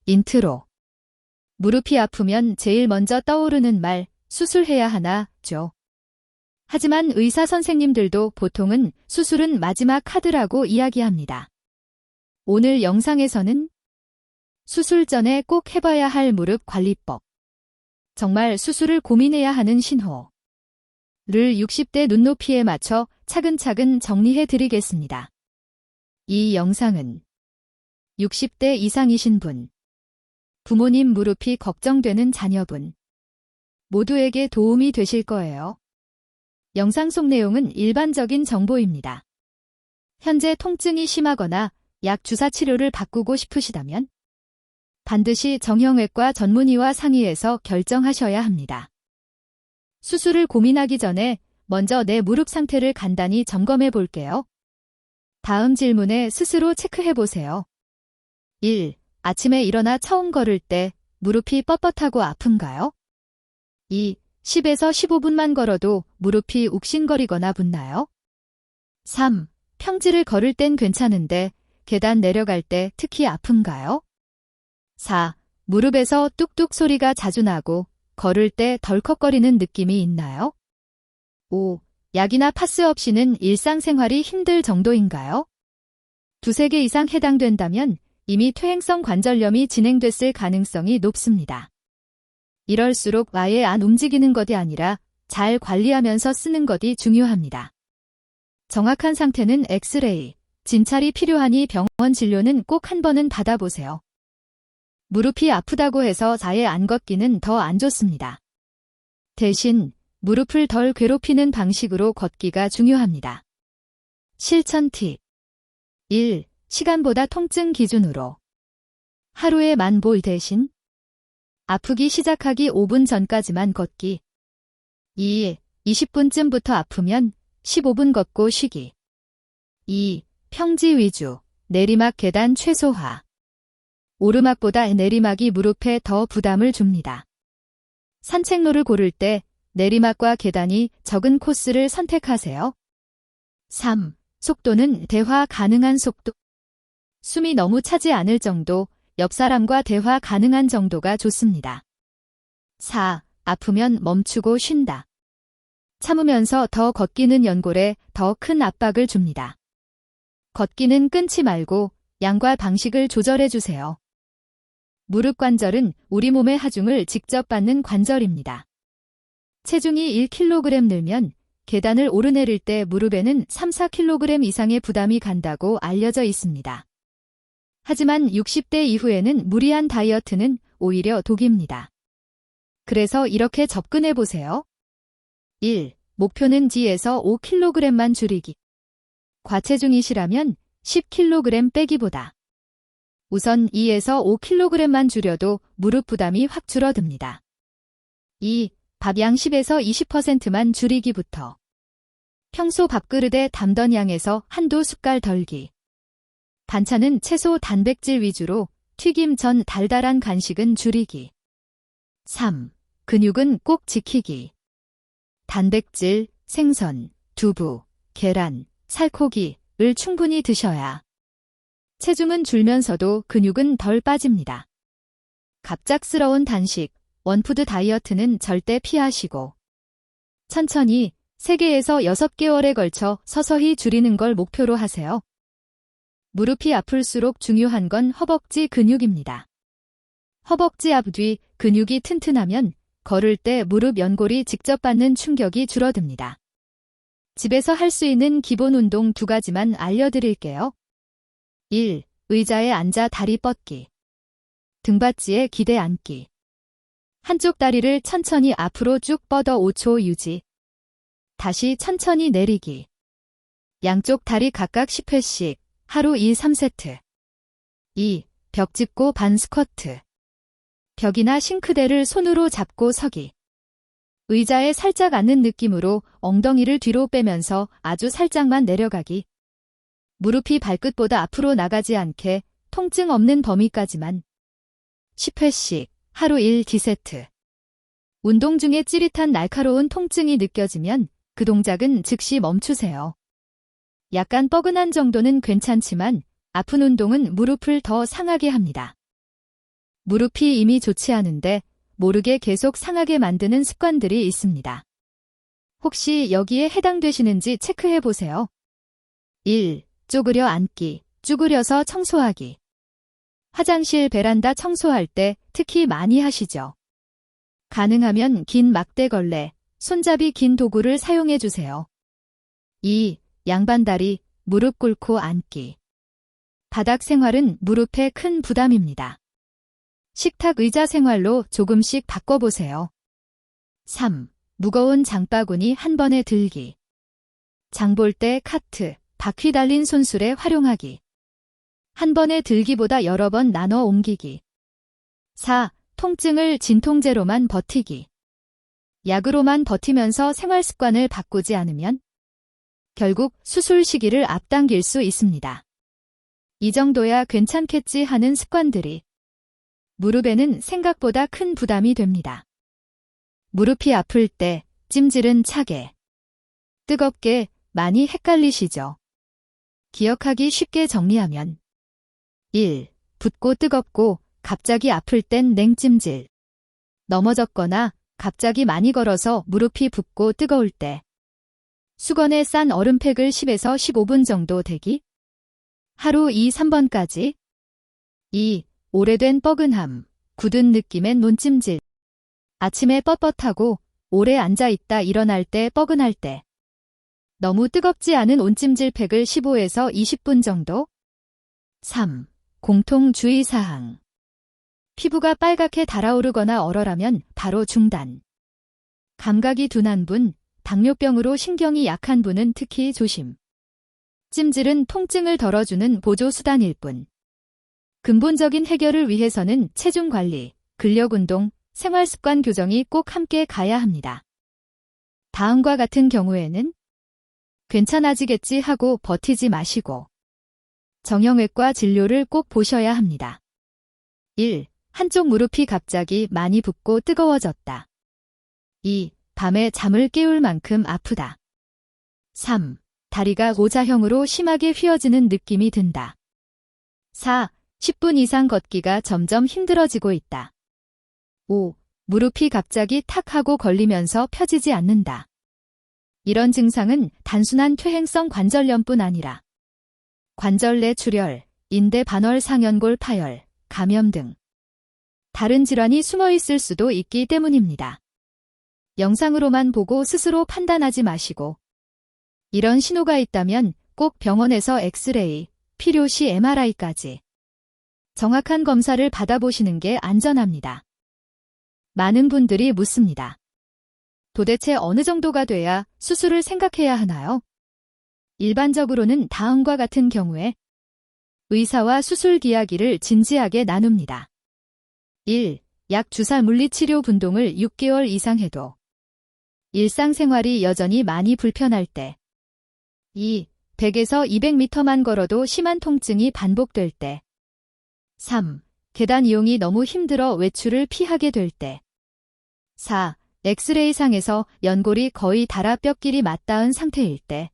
인트로. 무릎이 아프면 제일 먼저 떠오르는 말, 수술해야 하나,죠. 하지만 의사 선생님들도 보통은 수술은 마지막 카드라고 이야기합니다. 오늘 영상에서는 수술 전에 꼭 해봐야 할 무릎 관리법. 정말 수술을 고민해야 하는 신호를 60대 눈높이에 맞춰 차근차근 정리해 드리겠습니다. 이 영상은 60대 이상이신 분, 부모님 무릎이 걱정되는 자녀분 모두에게 도움이 되실 거예요. 영상 속 내용은 일반적인 정보입니다. 현재 통증이 심하거나 약 주사 치료를 바꾸고 싶으시다면 반드시 정형외과 전문의와 상의해서 결정하셔야 합니다. 수술을 고민하기 전에 먼저 내 무릎 상태를 간단히 점검해 볼게요. 다음 질문에 스스로 체크해 보세요. 1. 아침에 일어나 처음 걸을 때 무릎이 뻣뻣하고 아픈가요? 2. 10에서 15분만 걸어도 무릎이 욱신거리거나 붓나요? 3. 평지를 걸을 땐 괜찮은데 계단 내려갈 때 특히 아픈가요? 4. 무릎에서 뚝뚝 소리가 자주 나고 걸을 때 덜컥거리는 느낌이 있나요? 5. 약이나 파스 없이는 일상생활이 힘들 정도인가요? 두세 개 이상 해당된다면 이미 퇴행성 관절염이 진행됐을 가능성이 높습니다. 이럴수록 아예 안 움직이는 것이 아니라 잘 관리하면서 쓰는 것이 중요합니다. 정확한 상태는 엑스레이, 진찰이 필요하니 병원 진료는 꼭 한 번은 받아보세요. 무릎이 아프다고 해서 아예 안 걷기는 더 안 좋습니다. 대신 무릎을 덜 괴롭히는 방식으로 걷기가 중요합니다. 실천 팁 1. 시간보다 통증 기준으로 하루에 1000보 대신 아프기 시작하기 5분 전까지만 걷기. 2. 20분쯤부터 아프면 15분 걷고 쉬기. 2. 평지 위주, 내리막 계단 최소화. 오르막보다 내리막이 무릎에 더 부담을 줍니다. 산책로를 고를 때 내리막과 계단이 적은 코스를 선택하세요. 3. 속도는 대화 가능한 속도. 숨이 너무 차지 않을 정도, 옆 사람과 대화 가능한 정도가 좋습니다. 4. 아프면 멈추고 쉰다. 참으면서 더 걷기는 연골에 더 큰 압박을 줍니다. 걷기는 끊지 말고 양과 방식을 조절해 주세요. 무릎 관절은 우리 몸의 하중을 직접 받는 관절입니다. 체중이 1kg 늘면 계단을 오르내릴 때 무릎에는 3-4kg 이상의 부담이 간다고 알려져 있습니다. 하지만 60대 이후에는 무리한 다이어트는 오히려 독입니다. 그래서 이렇게 접근해 보세요. 1. 목표는 G에서 5kg만 줄이기. 과체중이시라면 10kg 빼기보다 우선 2에서 5kg만 줄여도 무릎 부담이 확 줄어듭니다. 2. 밥양 10에서 20%만 줄이기부터. 평소 밥그릇에 담던 양에서 한두 숟갈 덜기. 반찬은 채소 단백질 위주로 튀김 전 달달한 간식은 줄이기. 3. 근육은 꼭 지키기. 단백질, 생선, 두부, 계란, 살코기를 충분히 드셔야 체중은 줄면서도 근육은 덜 빠집니다. 갑작스러운 단식, 원푸드 다이어트는 절대 피하시고 천천히 3개에서 6개월에 걸쳐 서서히 줄이는 걸 목표로 하세요. 무릎이 아플수록 중요한 건 허벅지 근육입니다. 허벅지 앞 뒤 근육이 튼튼하면 걸을 때 무릎 연골이 직접 받는 충격이 줄어듭니다. 집에서 할 수 있는 기본 운동 2가지만 알려드릴게요. 1. 의자에 앉아 다리 뻗기. 등받이에 기대 앉기. 한쪽 다리를 천천히 앞으로 쭉 뻗어 5초 유지. 다시 천천히 내리기. 양쪽 다리 각각 10회씩. 하루 2-3세트. 2. 벽 짚고 반 스쿼트. 벽이나 싱크대를 손으로 잡고 서기. 의자에 살짝 앉는 느낌으로 엉덩이를 뒤로 빼면서 아주 살짝만 내려가기. 무릎이 발끝보다 앞으로 나가지 않게 통증 없는 범위까지만. 10회씩 하루 1-2세트. 운동 중에 찌릿한 날카로운 통증이 느껴지면 그 동작은 즉시 멈추세요. 약간 뻐근한 정도는 괜찮지만 아픈 운동은 무릎을 더 상하게 합니다. 무릎이 이미 좋지 않은데 모르게 계속 상하게 만드는 습관들이 있습니다. 혹시 여기에 해당되시는지 체크해 보세요. 1. 쪼그려 앉기, 쭈그려서 청소하기. 화장실 베란다 청소할 때 특히 많이 하시죠. 가능하면 긴 막대걸레, 손잡이 긴 도구를 사용해 주세요. 2. 양반다리, 무릎 꿇고 앉기. 바닥 생활은 무릎에 큰 부담입니다. 식탁 의자 생활로 조금씩 바꿔보세요. 3. 무거운 장바구니 한 번에 들기. 장 볼 때 카트, 바퀴 달린 손수레 활용하기. 한 번에 들기보다 여러 번 나눠 옮기기. 4. 통증을 진통제로만 버티기. 약으로만 버티면서 생활 습관을 바꾸지 않으면 결국 수술 시기를 앞당길 수 있습니다. 이 정도야 괜찮겠지 하는 습관들이 무릎에는 생각보다 큰 부담이 됩니다. 무릎이 아플 때 찜질은 차게, 뜨겁게 많이 헷갈리시죠? 기억하기 쉽게 정리하면 1. 붓고 뜨겁고 갑자기 아플 땐 냉찜질. 넘어졌거나 갑자기 많이 걸어서 무릎이 붓고 뜨거울 때 수건에 싼 얼음팩을 10에서 15분 정도 대기. 하루 2, 3번까지. 2. 오래된 뻐근함, 굳은 느낌의 논찜질. 아침에 뻣뻣하고 오래 앉아있다 일어날 때 뻐근할 때. 너무 뜨겁지 않은 온찜질팩을 15에서 20분 정도. 3. 공통 주의사항. 피부가 빨갛게 달아오르거나 얼얼하면 바로 중단. 감각이 둔한 분, 당뇨병으로 신경이 약한 분은 특히 조심. 찜질은 통증을 덜어주는 보조수단일 뿐. 근본적인 해결을 위해서는 체중 관리, 근력운동, 생활습관 교정이 꼭 함께 가야 합니다. 다음과 같은 경우에는 괜찮아지겠지 하고 버티지 마시고 정형외과 진료를 꼭 보셔야 합니다. 1. 한쪽 무릎이 갑자기 많이 붓고 뜨거워졌다. 2. 밤에 잠을 깨울 만큼 아프다. 3. 다리가 오자형으로 심하게 휘어지는 느낌이 든다. 4. 10분 이상 걷기가 점점 힘들어지고 있다. 5. 무릎이 갑자기 탁 하고 걸리면서 펴지지 않는다. 이런 증상은 단순한 퇴행성 관절염뿐 아니라 관절 내 출혈, 인대 반월 상연골 파열, 감염 등 다른 질환이 숨어 있을 수도 있기 때문입니다. 영상으로만 보고 스스로 판단하지 마시고 이런 신호가 있다면 꼭 병원에서 엑스레이, 필요시 MRI까지 정확한 검사를 받아보시는 게 안전합니다. 많은 분들이 묻습니다. 도대체 어느 정도가 돼야 수술을 생각해야 하나요? 일반적으로는 다음과 같은 경우에 의사와 수술 이야기를 진지하게 나눕니다. 1. 약 주사 물리치료 분동을 6개월 이상 해도 일상생활이 여전히 많이 불편할 때. 2. 100에서 200m만 걸어도 심한 통증이 반복될 때. 3. 계단 이용이 너무 힘들어 외출을 피하게 될 때. 4. 엑스레이상에서 연골이 거의 닳아 뼈끼리 맞닿은 상태일 때.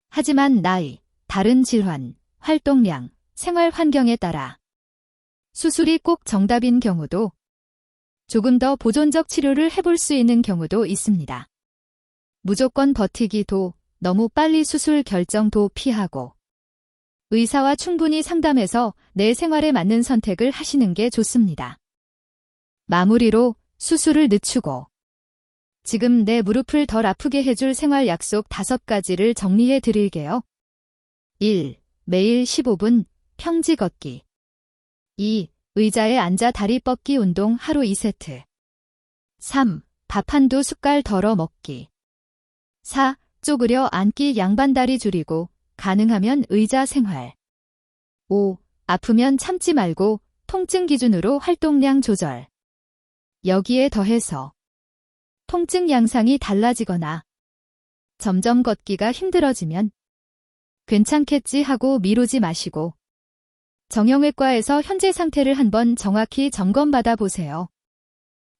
하지만 나이, 다른 질환, 활동량, 생활 환경에 따라 수술이 꼭 정답인 경우도 조금 더 보존적 치료를 해볼 수 있는 경우도 있습니다. 무조건 버티기도, 너무 빨리 수술 결정도 피하고 의사와 충분히 상담해서 내 생활에 맞는 선택을 하시는 게 좋습니다. 마무리로 수술을 늦추고 지금 내 무릎을 덜 아프게 해줄 생활 약속 5가지를 정리해 드릴게요. 1. 매일 15분 평지 걷기. 2. 의자에 앉아 다리 뻗기 운동 하루 2세트. 3. 밥 한두 숟갈 덜어 먹기. 4. 쪼그려 앉기 양반다리 줄이고 가능하면 의자 생활. 5. 아프면 참지 말고 통증 기준으로 활동량 조절. 여기에 더해서 통증 양상이 달라지거나 점점 걷기가 힘들어지면 괜찮겠지 하고 미루지 마시고 정형외과에서 현재 상태를 한번 정확히 점검받아 보세요.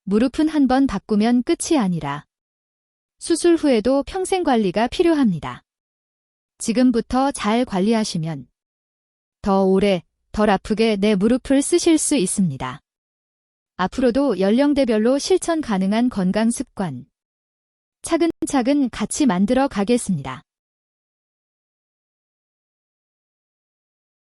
무릎은 한번 바꾸면 끝이 아니라 수술 후에도 평생 관리가 필요합니다. 지금부터 잘 관리하시면 더 오래, 덜 아프게 내 무릎을 쓰실 수 있습니다. 앞으로도 연령대별로 실천 가능한 건강 습관 차근차근 같이 만들어 가겠습니다.